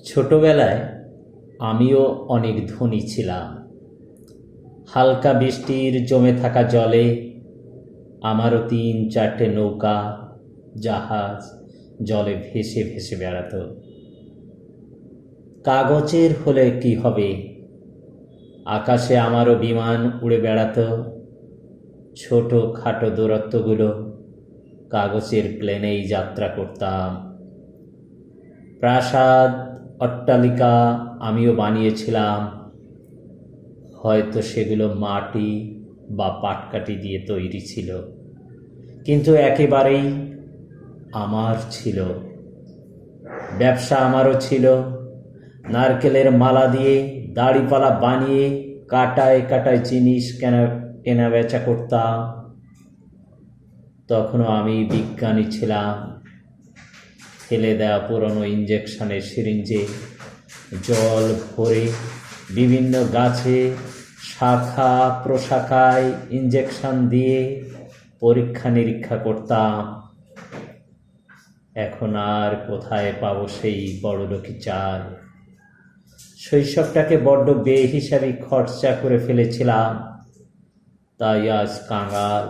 ছোটবেলায় আমিও অনেক ধনী ছিলাম। হালকা বৃষ্টির জমে থাকা জলে আমারও ৩-৪টে নৌকা, জাহাজ জলে ভেসে ভেসে বেড়াতো। কাগজের হলে কি হবে, আকাশে আমারও বিমান উড়ে বেড়াতো। ছোট খাটো দূরত্বগুলো কাগজের প্লেনেই যাত্রা করতাম। প্রাসাদ, অট্টালিকা আমিও বানিয়েছিলাম, হয়তো সেগুলো মাটি বা পাটকাঠি দিয়ে তৈরি ছিল, কিন্তু একেবারেই আমার ছিল। ব্যবসা আমারও ছিল, নারকেলের মালা দিয়ে দাড়িপালা বানিয়ে কাটায় কাটায় জিনিস কেনা বেচা করতাম। তখনও আমি বিজ্ঞানী ছিলাম। ফেলে দেওয়া পুরনো ইঞ্জেকশনের সিরিঞ্জে জল ভরে বিভিন্ন গাছে শাখা প্রশাখায় ইঞ্জেকশন দিয়ে পরীক্ষা নিরীক্ষা করতাম। এখন আর কোথায় পাবো সেই বড়লোকি চাল? শৈশবটাকে বড্ড বেহিসাবি খরচা করে ফেলেছিলাম, তাই আজ কাঙাল।